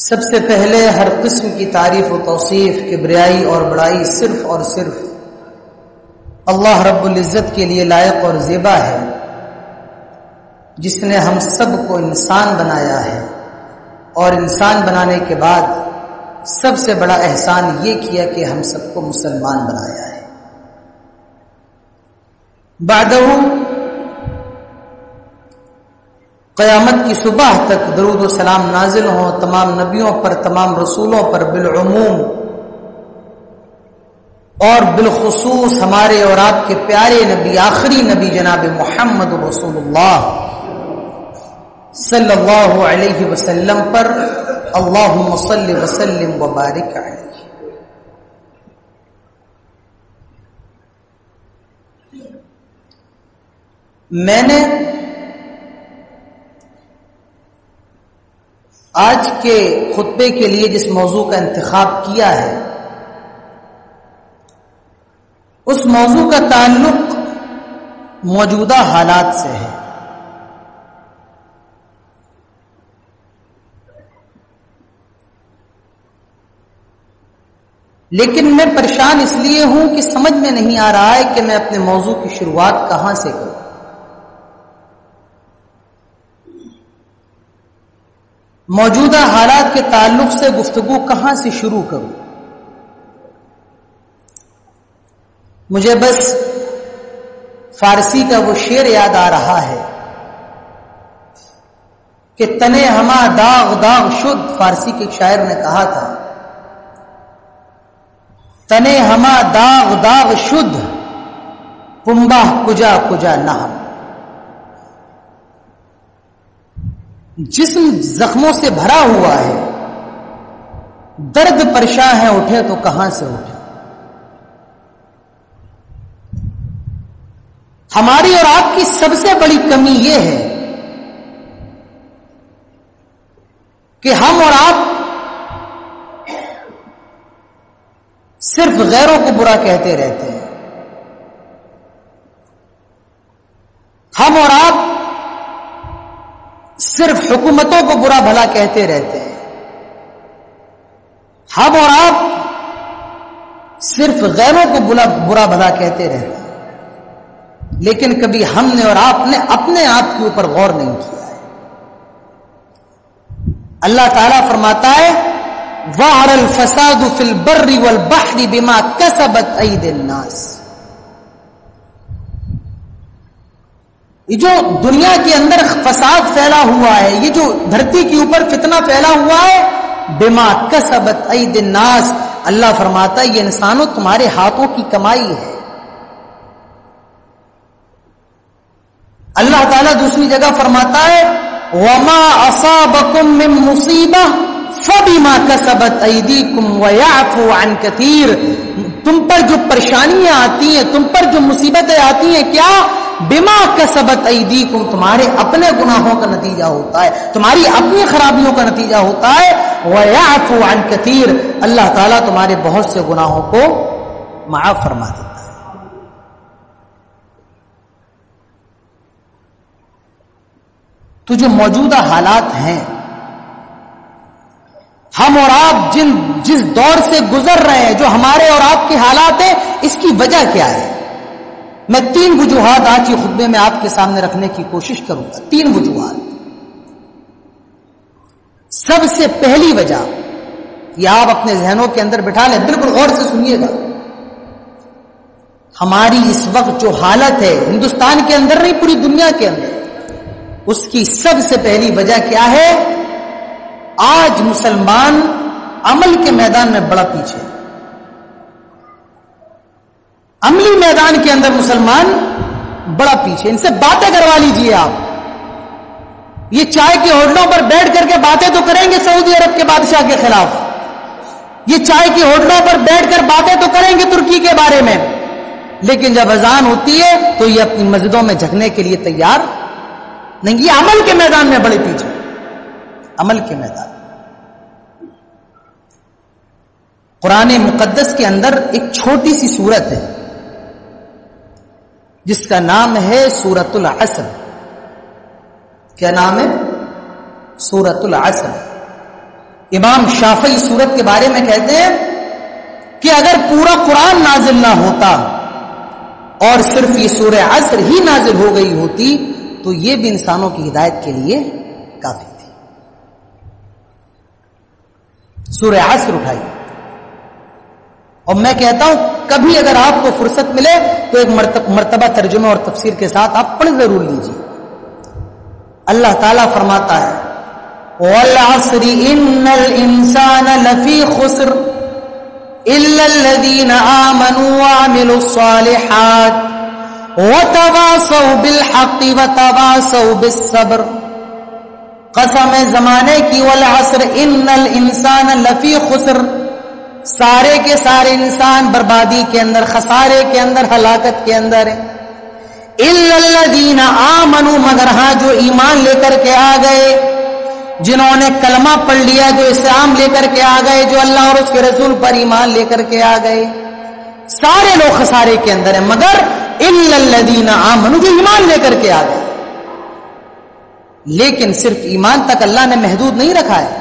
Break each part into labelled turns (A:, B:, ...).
A: سب سے پہلے ہر قسم کی تعریف و توصیف کبریائی اور بڑائی صرف اور صرف اللہ رب العزت کے لیے لائق اور زیبا ہے، جس نے ہم سب کو انسان بنایا ہے اور انسان بنانے کے بعد سب سے بڑا احسان یہ کیا کہ ہم سب کو مسلمان بنایا ہے۔ بعدہ قیامت کی صبح تک درود و سلام نازل ہوں تمام نبیوں پر، تمام رسولوں پر بالعموم، اور بالخصوص ہمارے اور آپ کے پیارے نبی، آخری نبی جناب محمد رسول اللہ صلی اللہ علیہ وسلم پر، اللہم صلی وسلم وبارک علیہ۔ میں نے آج کے خطبے کے لیے جس موضوع کا انتخاب کیا ہے، اس موضوع کا تعلق موجودہ حالات سے ہے۔ لیکن میں پریشان اس لیے ہوں کہ سمجھ میں نہیں آ رہا ہے کہ میں اپنے موضوع کی شروعات کہاں سے کروں۔ موجودہ حالات کے تعلق سے گفتگو کہاں سے شروع کروں؟ مجھے بس فارسی کا وہ شعر یاد آ رہا ہے کہ تنے ہما داغ داغ شد، فارسی کے ایک شاعر نے کہا تھا، تنے ہما داغ داغ شد پنبہ کجا کجا نہم۔ جسم زخموں سے بھرا ہوا ہے، درد پریشاں ہے، اٹھے تو کہاں سے اٹھے۔ ہماری اور آپ کی سب سے بڑی کمی یہ ہے کہ ہم اور آپ صرف غیروں کو برا کہتے رہتے ہیں۔ ہم اور آپ صرف حکومتوں کو برا بھلا کہتے رہتے ہیں۔ ہم اور آپ صرف غیروں کو برا بھلا کہتے رہتے ہیں، لیکن کبھی ہم نے اور آپ نے اپنے آپ کے اوپر غور نہیں کیا ہے۔ اللہ تعالیٰ فرماتا ہے ظَهَرَ الْفَسَادُ فِي الْبَرِّ وَالْبَحْرِ بِمَا كَسَبَتْ أَيْدِي النَّاسِ۔ یہ جو دنیا کے اندر فساد پھیلا ہوا ہے، یہ جو دھرتی کے اوپر فتنہ پھیلا ہوا ہے، بما کسبت اید الناس، اللہ فرماتا ہے یہ انسانوں تمہارے ہاتھوں کی کمائی ہے۔ اللہ تعالیٰ دوسری جگہ فرماتا ہے وما اصابکم من مصیبہ فبما کسبت ایدیکم ویعفو عن کثیر۔ تم پر جو پریشانیاں آتی ہیں، تم پر جو مصیبتیں آتی ہیں، کیا؟ بما کسبت ایدیکم، تمہارے اپنے گناہوں کا نتیجہ ہوتا ہے، تمہاری اپنی خرابیوں کا نتیجہ ہوتا ہے۔ وَيَعْفُو عَنْ كَثِيرٍ، اللہ تعالیٰ تمہارے بہت سے گناہوں کو معاف فرما دیتا ہے۔ تو جو موجودہ حالات ہیں، ہم اور آپ جس دور سے گزر رہے ہیں، جو ہمارے اور آپ کے حالات ہیں، اس کی وجہ کیا ہے؟ میں 3 وجوہات آج کے خطبے میں آپ کے سامنے رکھنے کی کوشش کروں گا۔ 3 وجوہات۔ سب سے پہلی وجہ یہ آپ اپنے ذہنوں کے اندر بٹھا لیں، بالکل غور سے سنیے گا۔ ہماری اس وقت جو حالت ہے ہندوستان کے اندر نہیں، پوری دنیا کے اندر، اس کی سب سے پہلی وجہ کیا ہے؟ آج مسلمان عمل کے میدان میں بڑا پیچھے ہے۔ عملی میدان کے اندر مسلمان بڑا پیچھے۔ ان سے باتیں کروا لیجئے آپ، یہ چائے کے ہوٹلوں پر بیٹھ کر کے باتیں تو کریں گے سعودی عرب کے بادشاہ کے خلاف، یہ چائے کے ہوٹلوں پر بیٹھ کر باتیں تو کریں گے ترکی کے بارے میں، لیکن جب اذان ہوتی ہے تو یہ اپنی مسجدوں میں جھکنے کے لیے تیار نہیں۔ یہ عمل کے میدان میں بڑے پیچھے، عمل کے میدان۔ قرآن مقدس کے اندر ایک چھوٹی سی سورت ہے جس کا نام ہے سورۃ العصر۔ کیا نام ہے؟ سورۃ العصر۔ امام شافعی سورت کے بارے میں کہتے ہیں کہ اگر پورا قرآن نازل نہ ہوتا اور صرف یہ سورہ عصر ہی نازل ہو گئی ہوتی تو یہ بھی انسانوں کی ہدایت کے لیے کافی تھی. سورہ عصر اٹھائی. اور میں کہتا ہوں کبھی اگر آپ کو فرصت ملے تو ایک مرتبہ ترجمہ اور تفسیر کے ساتھ آپ پڑھ ضرور لیجیے. اللہ تعالیٰ فرماتا ہے وَالْعَصْرِ إِنَّ الْإِنسَانَ لَفِي خُسْرٍ إِلَّا الَّذِينَ آمَنُوا وَعَمِلُوا الصَّالِحَاتِ وَتَوَاصَوْا بِالْحَقِّ وَتَوَاصَوْا بِالصَّبْرِ. قسم زمانے کی وَالْعَصْرِ إِنَّ الْإِنسَانَ لَفِي خُسْرٍ، سارے کے سارے انسان بربادی کے اندر، خسارے کے اندر، ہلاکت کے اندر ہے. إِلَّا الَّذِينَ آمَنُوا، مگر ہاں جو ایمان لے کر کے آ گئے، جنہوں نے کلمہ پڑھ لیا، جو اسلام لے کر کے آ گئے، جو اللہ اور اس کے رسول پر ایمان لے کر کے آ گئے، سارے لوگ خسارے کے اندر ہیں مگر إِلَّا الَّذِينَ آمَنُوا، جو ایمان لے کر کے آ گئے. لیکن صرف ایمان تک اللہ نے محدود نہیں رکھا ہے.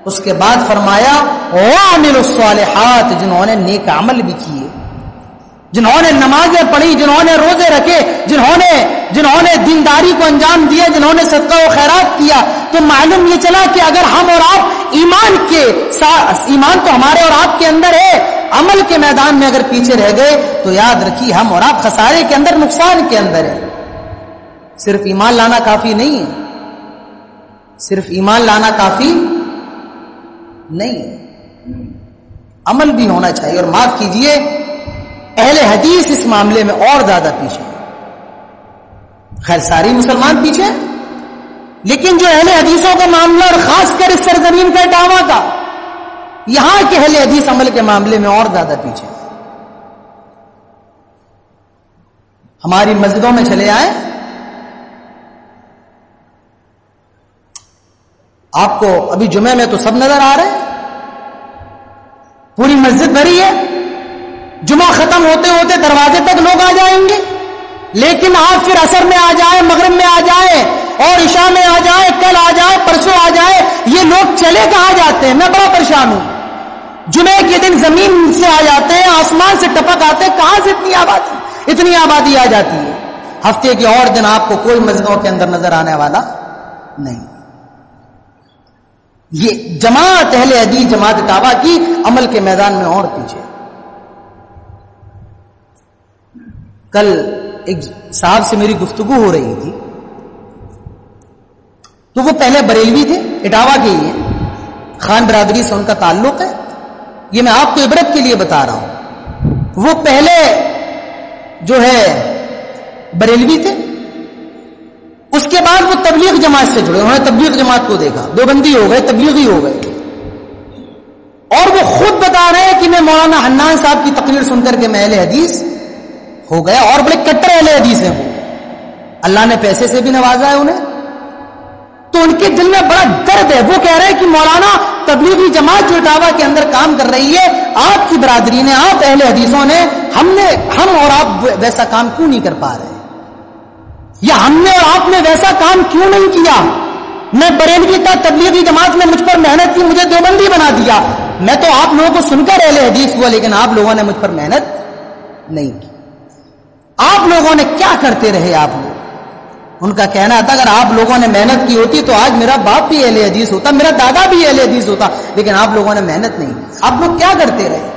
A: اس کے بعد فرمایا وَعَمِلُوا الصَّالِحَاتِ، جنہوں نے نیک عمل بھی کیے، جنہوں نے نمازیں پڑھی، جنہوں نے روزے رکھے، جنہوں نے دینداری کو انجام دیا، جنہوں نے صدقہ و خیرات کیا. تو معلوم یہ چلا کہ اگر ہم اور آپ ایمان تو ہمارے اور آپ کے اندر ہے، عمل کے میدان میں اگر پیچھے رہ گئے تو یاد رکھیے ہم اور آپ خسارے کے اندر، نقصان کے اندر ہے. صرف ایمان لانا کافی نہیں ہے، صرف ایمان لانا کافی نہیں ہے، عمل بھی ہونا چاہیے. اور معاف کیجئے اہل حدیث اس معاملے میں اور زیادہ پیچھے. خیر ساری مسلمان پیچھے، لیکن جو اہل حدیثوں کا معاملہ اور خاص کر اس سرزمین کا اٹاوا کا، یہاں کے اہل حدیث عمل کے معاملے میں اور زیادہ پیچھے. ہماری مسجدوں میں چلے آئے، آپ کو ابھی جمعے میں تو سب نظر آ رہے ہیں، پوری مسجد بھری ہے. جمعہ ختم ہوتے ہوتے دروازے تک لوگ آ جائیں گے، لیکن آپ پھر عصر میں آ جائے، مغرب میں آ جائے، اور عشاء میں آ جائے، کل آ جائے، پرسوں آ جائے، یہ لوگ چلے کہاں جاتے ہیں؟ میں بڑا پریشان ہوں. جمعے کے دن زمین سے آ جاتے ہیں، آسمان سے ٹپک آتے ہیں، کہاں سے اتنی آبادی آ جاتی ہے؟ ہفتے کے اور دن آپ کو کوئی مسجدوں کے اندر نظر آنے والا نہیں. یہ جماعت اہل حدیث، جماعت اٹاوا کی عمل کے میدان میں اور پیچھے. کل ایک صاحب سے میری گفتگو ہو رہی تھی، تو وہ پہلے بریلوی تھے، اٹاوا کے ہی ہیں، خان برادری سے ان کا تعلق ہے. یہ میں آپ کو عبرت کے لیے بتا رہا ہوں. وہ پہلے جو ہے بریلوی تھے، اس کے بعد وہ تبلیغ جماعت سے جڑے، انہوں نے تبلیغ جماعت کو دیکھا، دیوبندی ہو گئے، تبلیغی ہو گئے. اور وہ خود بتا رہے ہیں کہ میں مولانا حنان صاحب کی تقریر سن کر کے میں اہل حدیث ہو گیا، اور بڑے کٹر اہل حدیث ہیں وہ. اللہ نے پیسے سے بھی نوازا ہے انہیں، تو ان کے دل میں بڑا درد ہے. وہ کہہ رہے ہیں کہ مولانا تبلیغی جماعت جو اٹاوا کے اندر کام کر رہی ہے، آپ کی برادری نے، آپ اہل حدیثوں نے، ہم اور آپ ویسا کام کیوں نہیں کر پا رہے، یا ہم نے اور آپ نے ویسا کام کیوں نہیں کیا؟ میں بریلوی تھا، تبلیغی جماعت نے مجھ پر محنت کی، مجھے دیوبندی بنا دیا. میں تو آپ لوگوں کو سن کر اہل حدیث ہوا، لیکن آپ لوگوں نے مجھ پر محنت نہیں کی. آپ لوگوں نے کیا کرتے رہے؟ آپ لوگ، ان کا کہنا تھا اگر آپ لوگوں نے محنت کی ہوتی تو آج میرا باپ بھی اہل حدیث ہوتا، میرا دادا بھی اہل حدیث ہوتا، لیکن آپ لوگوں نے محنت نہیں کی. آپ لوگ کیا کرتے رہے؟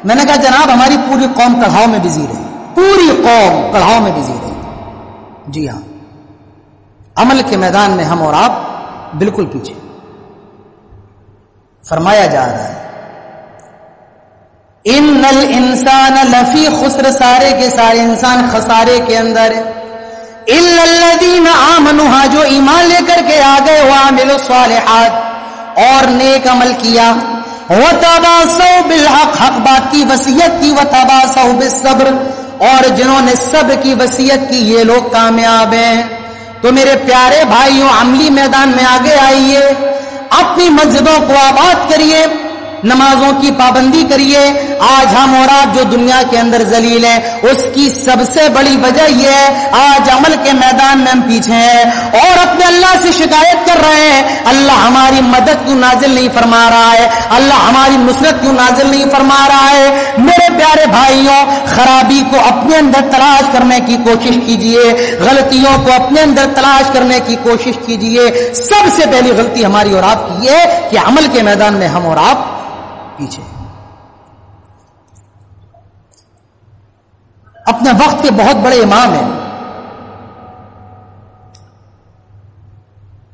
A: میں نے کہا جناب ہماری پوری قوم کڑھاؤ میں بزی رہی، پوری قوم کڑھاؤ میں بزی رہی. جی ہاں، عمل کے میدان میں ہم اور آپ بالکل پیچھے. فرمایا جا رہا ہے ان الانسان لفی خسر، سارے کے سارے انسان خسارے کے اندر ہے. الا الذین آمنوا، جو ایمان لے کر کے آ گئے، وعملوا الصالحات، اور نیک عمل کیا، وتواصوا بالحق، حق بات کی وصیت کی، وتواصوا بالصبر، اور جنہوں نے صبر کی وصیت کی، یہ لوگ کامیاب ہیں. تو میرے پیارے بھائیوں، عملی میدان میں آگے آئیے، اپنی مسجدوں کو آباد کریے، نمازوں کی پابندی کریے. آج ہم اور آپ جو دنیا کے اندر ذلیل ہیں اس کی سب سے بڑی وجہ یہ ہے آج عمل کے میدان میں ہم پیچھے ہیں اور اپنے اللہ سے شکایت کر رہے ہیں اللہ ہماری مدد کیوں نازل نہیں فرما رہا ہے, اللہ ہماری نصرت کیوں نازل نہیں فرما رہا ہے. میرے پیارے بھائیوں, خرابی کو اپنے اندر تلاش کرنے کی کوشش کیجئے, غلطیوں کو اپنے اندر تلاش کرنے کی کوشش کیجئے. سب سے پہلی غلطی ہماری اور آپ کی یہ ہے کہ عمل کے میدان میں ہم اور آپ پیچھے. اپنے وقت کے بہت بڑے امام ہیں,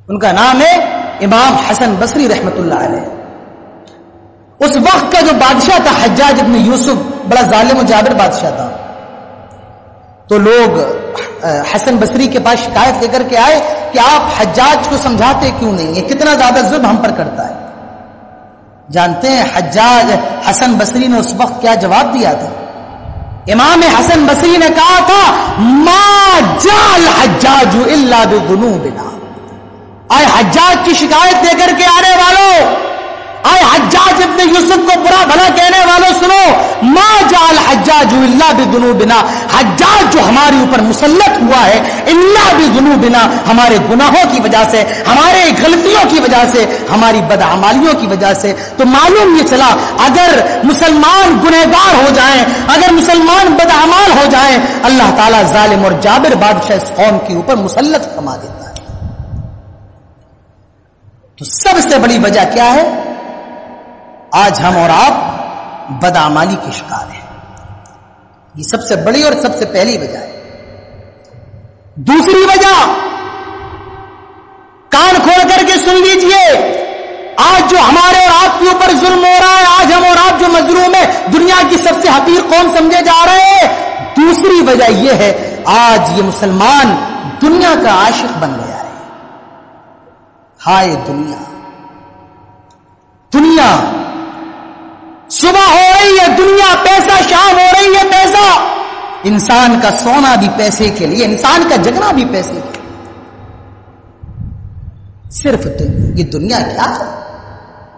A: ان کا نام ہے امام حسن بصری رحمت اللہ علیہ. اس وقت کا جو بادشاہ تھا حجاج ابن یوسف, بڑا ظالم و جابر بادشاہ تھا. تو لوگ حسن بصری کے پاس شکایت لے کر کے آئے کہ آپ حجاج کو سمجھاتے کیوں نہیں, یہ کتنا زیادہ ظلم ہم پر کرتا ہے. جانتے ہیں حجاج حسن بصری نے اس وقت کیا جواب دیا تھا؟ امام حسن بصری نے کہا تھا ما جال حجاج الا بذنوبنا. آئے حجاج کی شکایت دے کر کے آنے والوں, آئے حجاج ابن یوسف کو برا بھلا کہنے والوں, سنو, ما جال حجاج الا بذنوبنا. حجاج جو ہمارے اوپر مسلط ہوا ہے الا بذنوبنا, ہمارے گناہوں کی وجہ سے, ہمارے غلطیوں کی وجہ سے, ہماری بدعمالیوں کی وجہ سے. تو معلوم یہ چلا اگر مسلمان گنہگار ہو جائیں, اگر مسلمان بدعمال ہو جائیں, اللہ تعالیٰ ظالم اور جابر بادشاہ اس قوم کے اوپر مسلط فرما دیتا ہے. تو سب سے بڑی وجہ کیا ہے؟ آج ہم اور آپ بدعمالی کے شکار ہیں. یہ سب سے بڑی اور سب سے پہلی وجہ ہے. دوسری وجہ, کان کھول کر کے سن لیجئے, آج جو ہمارے اور آپ کے اوپر ظلم ہو رہا ہے, آج ہم اور آپ جو مظلوم ہیں, دنیا کی سب سے حقیر قوم سمجھے جا رہے ہیں, دوسری وجہ یہ ہے آج یہ مسلمان دنیا کا عاشق بن گیا ہے. ہائے دنیا, دنیا صبح ہو رہی ہے دنیا پیسہ, شام ہو رہی ہے پیسہ. انسان کا سونا بھی پیسے کے لیے, انسان کا جگنا بھی پیسے کے لیے. صرف یہ دنیا کیا ہے؟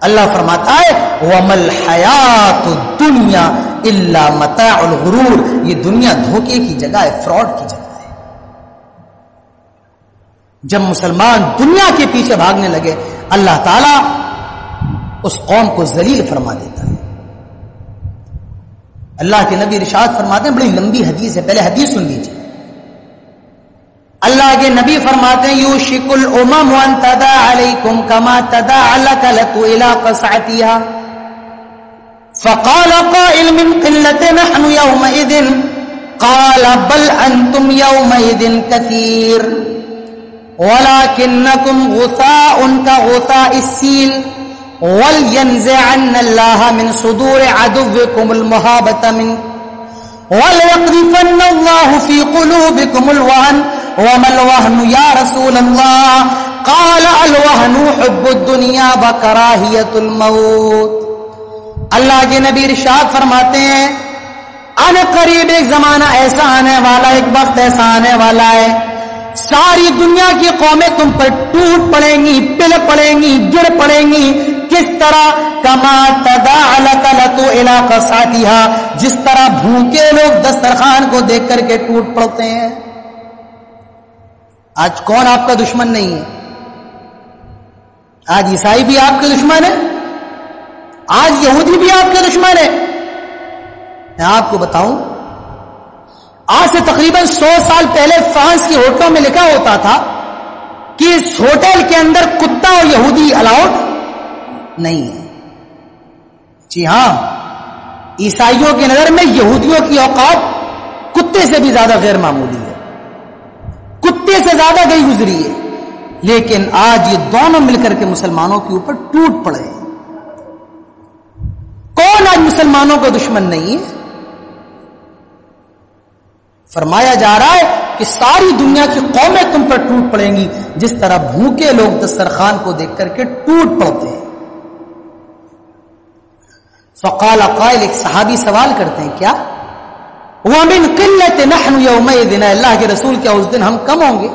A: اللہ فرماتا ہے وَمَا الْحَيَاةُ الدُّنْيَا إِلَّا مَتَاعُ الْغُرُورِ. یہ دنیا دھوکے کی جگہ ہے, فراڈ کی جگہ ہے. جب مسلمان دنیا کے پیچھے بھاگنے لگے اللہ تعالیٰ اس قوم کو ذلیل فرما دیتا ہے. اللہ کے نبی ارشاد فرماتے ہیں, بڑی لمبی حدیث ہے, پہلے حدیث سن لیجیے. اللہ کے نبی فرماتے ہیں یوشک الامم ان تداع علیکم کما تداع الکلۃ الی قصعتها. فقال قائل من قلة نحن يومئذ قال بل انتم يومئذ كثير ولكنكم غثاء كغثاء السيل وَلْيَنْزِعَنَّ اللَّهَ مِنْ صُدُورِ عَدُوِّكُمُ الْمُهَابَةَ مِنْكُمْ وَلْيَقْذِفَنَّ اللَّهُ فِي قُلُوبِكُمُ الْوَهْنَ وَمَا الْوَهْنُ يَا رَسُولَ اللَّهِ قَالَ الْوَهْنُ حُبُّ الدُّنْيَا وَكَرَاهِيَةُ الْمَوْتِ. اللہ کے نبی ارشاد فرماتے ہیں ان قریب ایک زمانہ ایسا آنے والا, ایک وقت ایسا آنے والا ہے, ساری دنیا کی قومیں تم پر ٹوٹ پڑیں گی, پل پڑیں گی, گر پڑیں گی. کس طرح؟ کما تداع الکلۃ الی قصعتها, جس طرح بھوکے لوگ دسترخوان کو دیکھ کر کے ٹوٹ پڑتے ہیں. آج کون آپ کا دشمن نہیں ہے؟ آج عیسائی بھی آپ کے دشمن ہے, آج یہودی بھی آپ کے دشمن ہے. میں آپ کو بتاؤں, آج سے تقریباً 100 سال پہلے فرانس کے ہوٹلوں میں لکھا ہوتا تھا کہ اس ہوٹل کے اندر کتا اور یہودی الاؤڈ نہیں ہے. جی ہاں, عیسائیوں کی نظر میں یہودیوں کی اوقات کتے سے بھی زیادہ غیر معمولی ہے, کتے سے زیادہ گئی گزری ہے. لیکن آج یہ دونوں مل کر کے مسلمانوں کے اوپر ٹوٹ پڑے ہیں. کون آج مسلمانوں کا دشمن نہیں ہے؟ فرمایا جا رہا ہے کہ ساری دنیا کی قومیں تم پر ٹوٹ پڑیں گی جس طرح بھوکے لوگ دسترخوان کو دیکھ کر کے ٹوٹ پڑتے ہیں. فقال قائل, ایک صحابی سوال کرتے ہیں کیا وَمِنْ قِلَّةٍ نَحْنُ يَوْمَئِذٍ, اللہ کے رسول کیا اس دن ہم کم ہوں گے,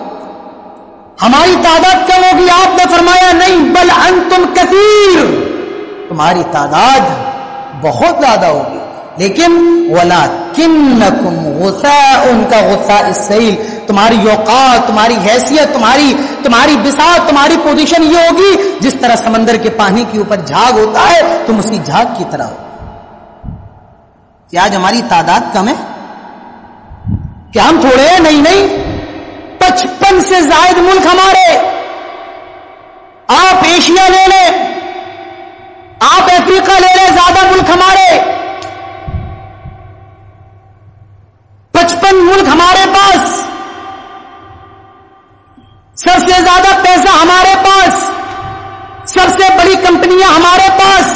A: ہماری تعداد کم ہوگی؟ آپ نے فرمایا نہیں, بل انتم کثیر, تمہاری تعداد بہت زیادہ ہوگی، لیکن وَلَكِنَّكُمْ غُثَاءٌ كَغُثَاءِ السَّيْلِ، تمہاری اوقات، تمہاری حیثیت، تمہاری بساط، تمہاری پوزیشن یہ ہوگی جس طرح سمندر کے پانی کے اوپر جھاگ ہوتا ہے، تم اسی جھاگ کی طرح ہو۔ کیا آج ہماری تعداد کم ہے؟ کیا ہم تھوڑے ہیں؟ نہیں، 55 سے زائد ملک ہمارے۔ آپ ایشیا لے لیں، آپ افریقہ لے لیں، زیادہ ملک ہمارے، 55 ملک ہمارے پاس، سب سے زیادہ پیسہ ہمارے پاس، سب سے بڑی کمپنیاں ہمارے پاس،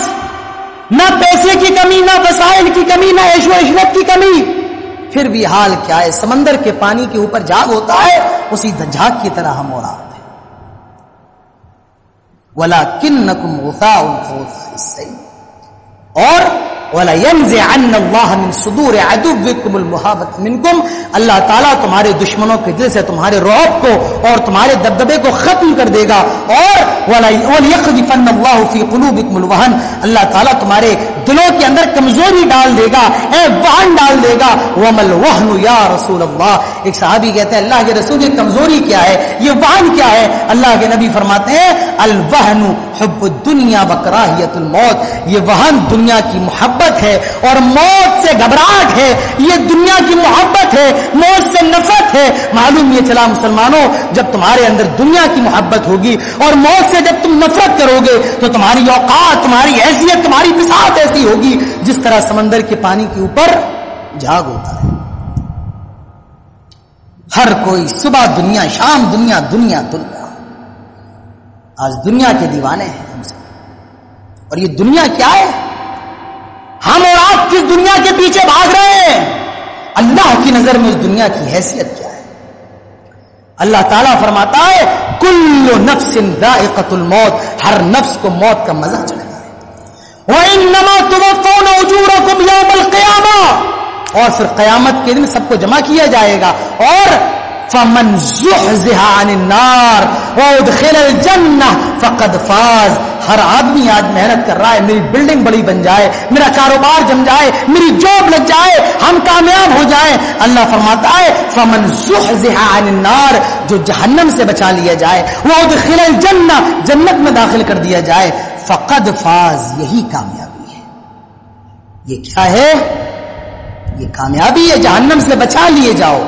A: نہ پیسے کی کمی، نہ وسائل کی کمی، نہ عیش و عشرت کی کمی، پھر بھی حال کیا ہے؟ سمندر کے پانی کے اوپر جھاگ ہوتا ہے، اسی جھاگ کی طرح ہم اور آپ ہیں۔ وَلَكِنَّكُمْ غُثَاءٌ كَغُثَاءِ السَّيْلِ، اور وَلَيَنزِعَنَّ اللَّهُ مِن صُدُورِ عَدُوِّكُمُ الْمُهَابَةَ مِنكُمْ، اللہ تعالیٰ تمہارے دشمنوں کے دل سے تمہارے رعب کو اور تمہارے دبدبے کو ختم کر دے گا، اور وَلَيَقْذِفَنَّ اللَّهُ فِي قُلُوبِكُمُ الْوَهْنَ، اللہ تعالیٰ تمہارے دلوں کے اندر کمزوری ڈال دے گا، وہن ڈال دے گا۔ وَمَا الْوَهْنُ يَا رَسُولَ اللَّهِ، ایک صحابی کہتے ہیں اللہ کے رسول یہ کمزوری کیا ہے، یہ وہن کیا ہے؟ اللہ کے نبی فرماتے ہیں الوہن حب الدنیا وکراہیت الموت، یہ وہن دنیا کی محبت ہے اور موت سے گھبراہٹ ہے، یہ دنیا کی محبت ہے، موت سے نفرت ہے۔ معلوم یہ چلا مسلمانوں، جب تمہارے اندر دنیا کی محبت ہوگی اور موت سے جب تم نفرت کرو گے تو تمہاری اوقات، تمہاری حیثیت، تمہاری بساط ایسی ہوگی جس طرح سمندر کے پانی کے اوپر جھاگ ہوتا ہے۔ ہر کوئی صبح دنیا، شام دنیا، دنیا دنیا، آج دنیا کے دیوانے ہیں ہم سب، اور یہ دنیا کیا ہے؟ ہم اور آپ کس دنیا کے پیچھے بھاگ رہے ہیں؟ اللہ کی نظر میں اس دنیا کی حیثیت کیا ہے؟ اللہ تعالیٰ فرماتا ہے کل نفس ذائقۃ الموت، ہر نفس کو موت کا مزہ چڑھے گا، وَإِنَّمَا تُوَفَّوْنَ أُجُورَكُمْ يَوْمَ الْقِيَامَةِ، اور پھر قیامت کے دن سب کو جمع کیا جائے گا، اور فَمَنْ زُحْزِحَ عَنِ النَّارِ وَأُدْخِلَ الْجَنَّةَ فَقَدْ فَازَ، ہر آدمی آج محنت کر رہا ہے میری بلڈنگ بڑی بن جائے، میرا کاروبار جم جائے، میری جاب لگ جائے، ہم کامیاب ہو جائیں۔ اللہ فرماتا ہے فَمَنْ زُحْزِحَ عَنِ النَّارِ، جو جہنم سے بچا لیا جائے، وَأُدْخِلَ الْجَنَّةَ، جنت میں داخل کر دیا جائے، فَقَدْ فَاز، یہی کامیابی ہے۔ یہ کیا ہے؟ یہ کامیابی ہے، جہنم سے بچا لیے جاؤ،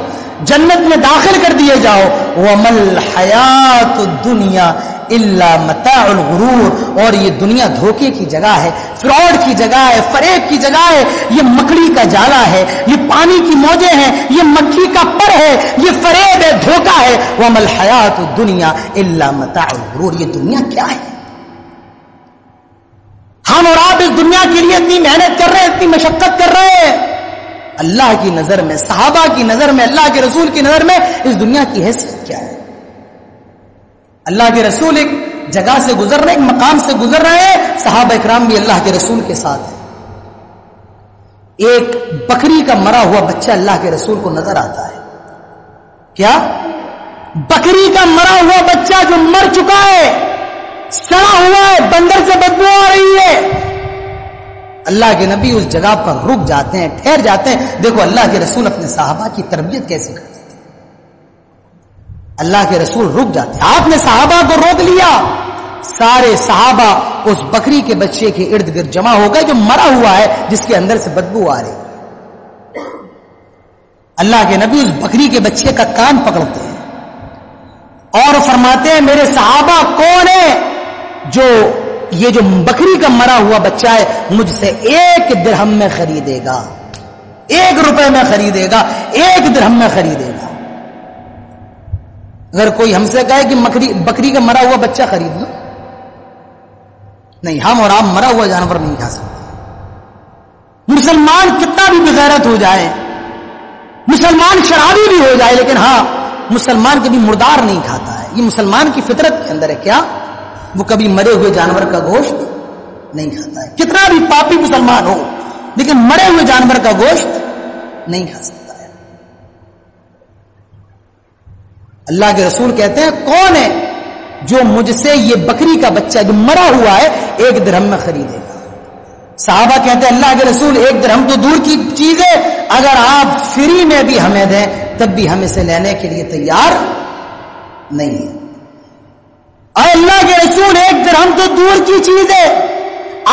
A: جنت میں داخل کر دیے جاؤ۔ وَمَا الْحَيَاةُ الدُّنْيَا إِلَّا مَتَاعُ الْغُرُورِ، اور یہ دنیا دھوکے کی جگہ ہے، فراڈ کی جگہ ہے، فریب کی جگہ ہے، یہ مکڑی کا جالا ہے، یہ پانی کی موجیں ہیں، یہ مکھی کا پر ہے، یہ فریب ہے، دھوکہ ہے۔ وَمَا الْحَيَاةُ الدُّنْيَا إِلَّا مَتَاعُ الْغُرُورِ، یہ دنیا کیا ہے؟ ہم اور آپ اس دنیا کے لیے اتنی محنت کر رہے ہیں، اتنی مشقت کر رہے ہیں، اللہ کی نظر میں، صحابہ کی نظر میں، اللہ کے رسول کی نظر میں اس دنیا کی حیثیت کیا ہے؟ اللہ کے رسول ایک جگہ سے گزر رہے، ایک مقام سے گزر رہے ہیں، صحابہ اکرام بھی اللہ کے رسول کے ساتھ ہیں، ایک بکری کا مرا ہوا بچہ اللہ کے رسول کو نظر آتا ہے۔ کیا؟ بکری کا مرا ہوا بچہ جو مر چکا ہے، سڑا ہوا ہے، بندر سے بدبو آ رہی ہے۔ اللہ کے نبی اس جگہ پر رک جاتے ہیں، ٹھہر جاتے ہیں۔ دیکھو اللہ کے رسول اپنے صحابہ کی تربیت کیسے کرتے تھے، اللہ کے رسول رک جاتے ہیں۔ آپ نے صحابہ کو روک لیا، سارے صحابہ اس بکری کے بچے کے ارد گرد جمع ہو گئے جو مرا ہوا ہے، جس کے اندر سے بدبو آ رہی ہے۔ اللہ کے نبی اس بکری کے بچے کا کان پکڑتے ہیں اور فرماتے ہیں میرے صحابہ کون ہے جو یہ جو بکری کا مرا ہوا بچہ ہے مجھ سے 1 درہم میں خریدے گا، 1 روپے میں خریدے گا، 1 درہم میں خریدے گا۔ اگر کوئی ہم سے کہے کہ بکری کا مرا ہوا بچہ خرید لو، نہیں، ہم اور آپ مرا ہوا جانور نہیں کھا سکتے۔ مسلمان کتنا بھی بغیرت ہو جائے، مسلمان شرابی بھی ہو جائے، لیکن ہاں مسلمان کبھی مردار نہیں کھاتا ہے، یہ مسلمان کی فطرت کے اندر ہے۔ کیا؟ وہ کبھی مرے ہوئے جانور کا گوشت نہیں کھاتا ہے، کتنا بھی پاپی مسلمان ہو لیکن مرے ہوئے جانور کا گوشت نہیں کھا سکتا ہے۔ اللہ کے رسول کہتے ہیں کون ہے جو مجھ سے یہ بکری کا بچہ جو مرا ہوا ہے 1 درہم میں خریدے گا؟ صحابہ کہتے ہیں اللہ کے رسول 1 درہم تو دور کی چیز ہے، اگر آپ فری میں بھی ہمیں دیں تب بھی ہم اسے لینے کے لیے تیار نہیں ہیں۔ اے اللہ کے رسول 1 درہم تو دور کی چیز ہے،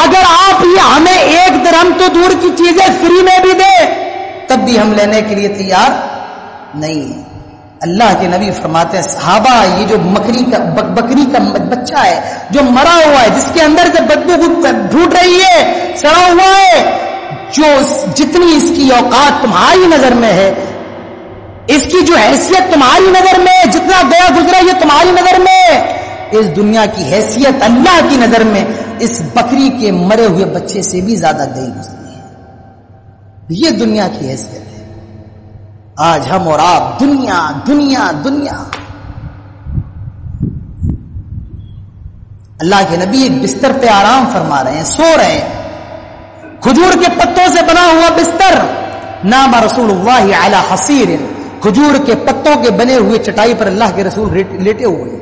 A: اگر آپ یہ ہمیں 1 درہم تو دور کی چیز ہے فری میں بھی دیں تب بھی ہم لینے کے لیے تیار نہیں ہیں۔ اللہ کے نبی فرماتے ہیں صحابہ یہ جو بکری کا بچہ ہے جو مرا ہوا ہے، جس کے اندر سے بدبو پھوٹ رہی ہے، سڑا ہوا ہے، جو جتنی اس کی اوقات تمہاری نظر میں ہے، اس کی جو حیثیت تمہاری نظر میں، جتنا گیا گزرا یہ تمہاری نظر میں، اس دنیا کی حیثیت اللہ کی نظر میں اس بکری کے مرے ہوئے بچے سے بھی زیادہ گئی گزری ہے۔ یہ دنیا کی حیثیت ہے۔ آج ہم اور آپ دنیا دنیا دنیا۔ اللہ کے نبی ایک بستر پہ آرام فرما رہے ہیں، سو رہے ہیں، کھجور کے پتوں سے بنا ہوا بستر، نام رسول اللہ علی حصیر، کھجور کے پتوں کے بنے ہوئے چٹائی پر اللہ کے رسول لیٹے ہوئے۔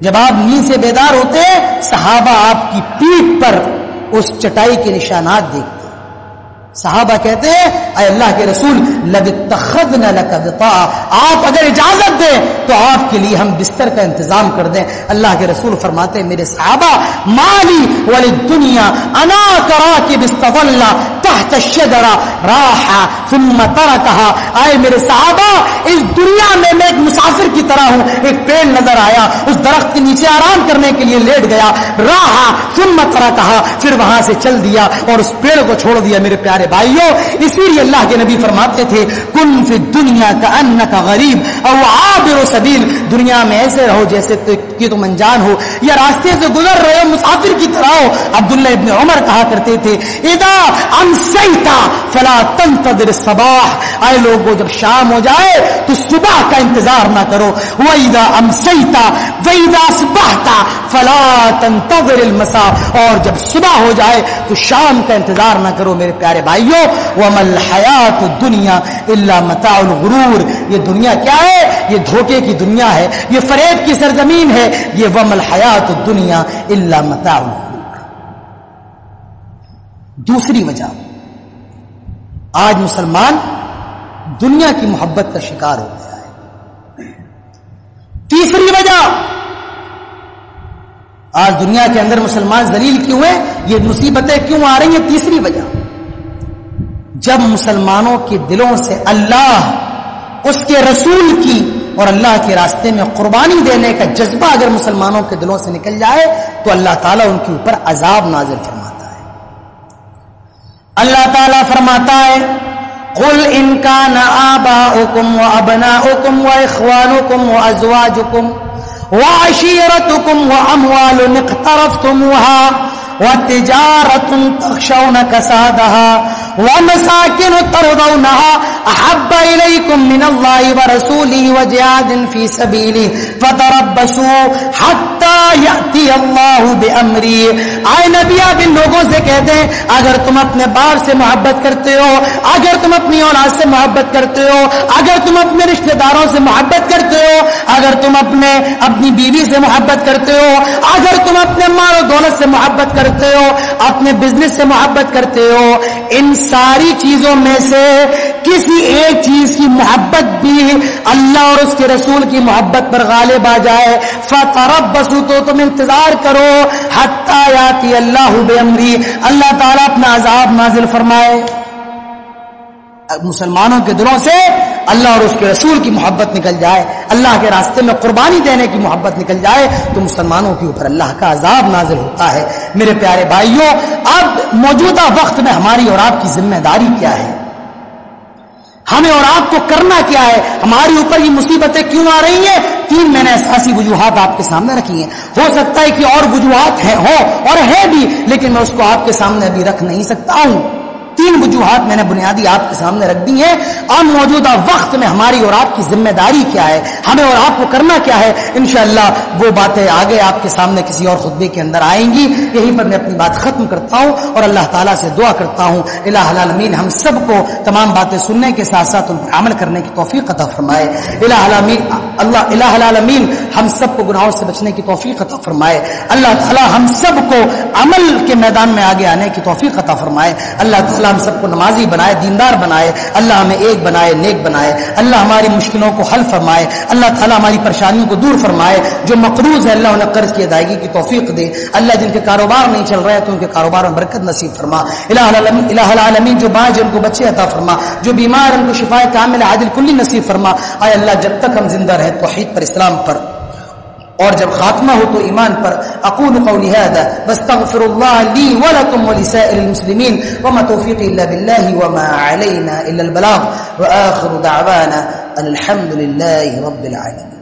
A: جب آپ نیند سے بیدار ہوتے صحابہ آپ کی پیٹھ پر اس چٹائی کے نشانات دیکھتے۔ صحابہ کہتے ہیں اے اللہ کے رسول لَبِتَّخَذْنَا لَكَ بِطَاعَ، آپ اگر اجازت دیں تو آپ کے لیے ہم بستر کا انتظام کر دیں۔ اللہ کے رسول فرماتے ہیں میرے صحابہ مالی وَلِلدُّنْيَا أَنَا كَرَاكِبِ اسْتَظَلَّ تحت الشجرة راح ثم تركها، آئے میرے صحابہ اس دنیا میں میں ایک مسافر کی طرح ہوں، ایک پیڑ نظر آیا، اس درخت کے نیچے آرام کرنے کے لیے لیٹ گیا، راح ثم تركها، پھر وہاں سے چل دیا اور اس پیڑ کو چھوڑ دیا۔ میرے پیارے بھائیوں اسی لیے اللہ کے نبی فرماتے تھے کن فی الدنیا کأنک غریب او عابر سبیل، دنیا میں ایسے رہو جیسے کہ تم انجان ہو یا راستے سے گزر رہے ہو، مسافر کی طرح ہو۔ عبداللہ ابن عمر کہا کرتے تھے اذا امسیت فلا تنتظر الصباح، اے لوگوں جب شام ہو جائے تو صبح کا انتظار نہ کرو، واذا امسیت واذا اصبحت فلا تنتظر المساء، اور جب صبح ہو جائے تو شام کا انتظار نہ کرو۔ میرے پیارے بھائیوں وَمَا الْحَيَاةُ الدُّنْيَا إِلَّا مَتَاعُ الْغُرُورِ، یہ دنیا کیا ہے؟ یہ دھوکے کی دنیا ہے، یہ فریب کی سرزمین ہے، یہ وَمَا الْحَيَاةُ الدُّنْيَا إِلَّا مَتَاعُ الْغُرُورِ۔ دوسری وجہ آج مسلمان دنیا کی محبت کا شکار ہو گیا ہے۔ تیسری وجہ آج دنیا کے اندر مسلمان ذلیل کیوں ہیں، یہ مصیبتیں کیوں آ رہی ہیں؟ تیسری وجہ جب مسلمانوں کے دلوں سے اللہ، اس کے رسول کی اور اللہ کے راستے میں قربانی دینے کا جذبہ اگر مسلمانوں کے دلوں سے نکل جائے تو اللہ تعالیٰ ان کے اوپر عذاب نازل فرماتا ہے۔ اللہ تعالیٰ فرماتا ہے قُلْ إِنْ كَانَ آبَاؤُكُمْ وَأَبْنَاؤُكُمْ وَإِخْوَانُكُمْ وَأَزْوَاجُكُمْ وَعَشِيرَتُكُمْ وَأَمْوَالٌ اقْتَرَفْتُمُوهَا وَتِجَارَةٌ تَخْشَوْنَ كَسَادَهَا وَمَسَاكِنُ تَرْضَوْنَهَا أَحَبَّ إِلَيْكُمْ مِنَ اللَّهِ وَرَسُولِهِ وَجِهَادٍ فِي سَبِيلِهِ فَتَرَبَّصُوا حَتَّى يَأْتِيَ اللَّهُ بِأَمْرِهِ۔ آئے نبی آپ ان لوگوں سے کہتے ہیں اگر تم اپنے باپ سے محبت کرتے ہو، اگر تم اپنی اولاد سے محبت کرتے ہو، اگر تم اپنے رشتہ داروں سے محبت کرتے ہو، اگر تم اپنی بیوی سے محبت کرتے ہو، اگر تم اپنے مال و دولت سے محبت کرتے ہو، اپنے بزنس سے محبت کرتے ہو، ان ساری چیزوں میں سے کسی ایک چیز کی محبت بھی اللہ اور اس کے رسول کی محبت پر غالب آ جائے فتربصوا، تو تم انتظار کرو حتی یاتی اللہ بامری، اللہ تعالیٰ اپنا عذاب نازل فرمائے۔ مسلمانوں کے دلوں سے اللہ اور اس کے رسول کی محبت نکل جائے، اللہ کے راستے میں قربانی دینے کی محبت نکل جائے تو مسلمانوں کے اوپر اللہ کا عذاب نازل ہوتا ہے۔ میرے پیارے بھائیوں اب موجودہ وقت میں ہماری اور آپ کی ذمہ داری کیا ہے، ہمیں اور آپ کو کرنا کیا ہے، ہماری اوپر یہ مصیبتیں کیوں آ رہی ہیں؟ 3 میں نے اساسی وجوہات آپ کے سامنے رکھی ہیں، ہو سکتا ہے کہ اور وجوہات ہیں اور ہیں بھی، لیکن میں اس کو آپ کے سامنے ابھی رکھ نہیں سکتا ہوں۔ 3 وجوہات میں نے بنیادی آپ کے سامنے رکھ دی ہیں. اب موجودہ وقت میں ہماری اور آپ کی ذمہ داری کیا ہے, ہمیں اور آپ کو کرنا کیا ہے, انشاءاللہ وہ باتیں آگے آپ کے سامنے کسی اور خطبے کے اندر آئیں گی. یہیں پر میں اپنی بات ختم کرتا ہوں اور اللہ تعالیٰ سے دعا کرتا ہوں الہ العالمین ہم سب کو تمام باتیں سننے کے ساتھ ساتھ ان پر عمل کرنے کی توفیق عطا فرمائے. الہ العالمین ہم سب کو گناہوں سے بچنے کی توفیق عطا فرمائے. اللہ تعالیٰ ہم سب کو عمل کے میدان میں آگے آنے کی توفیق عطا فرمائے. اللہ تعالیٰ ہم سب کو نمازی بنائے, دیندار بنائے. اللہ ہمیں ایک بنائے, نیک بنائے. اللہ ہماری مشکلوں کو حل فرمائے. اللہ تعالیٰ ہماری پریشانیوں کو دور فرمائے. جو مقروض ہے اللہ انہیں قرض کی ادائیگی کی توفیق دے. اللہ جن کے کاروبار نہیں چل رہے تو ان کے کاروبار میں برکت نصیب فرما. الہ العالمین جو باعث ان کو بچے عطا فرما, جو بیمار ان کو شفائے کامل عاجل کلی نصیب فرما. اے اللہ جب تک ہم زندہ رہیں توحید پر, اسلام پر, اور جب خاتمہ ہو تو ایمان پر. اقول قولی هذا واستغفر الله لي ولكم ولسائر المسلمين وما توفيقي الا بالله وما علينا الا البلاغ واخر دعوانا الحمد لله رب العالمين.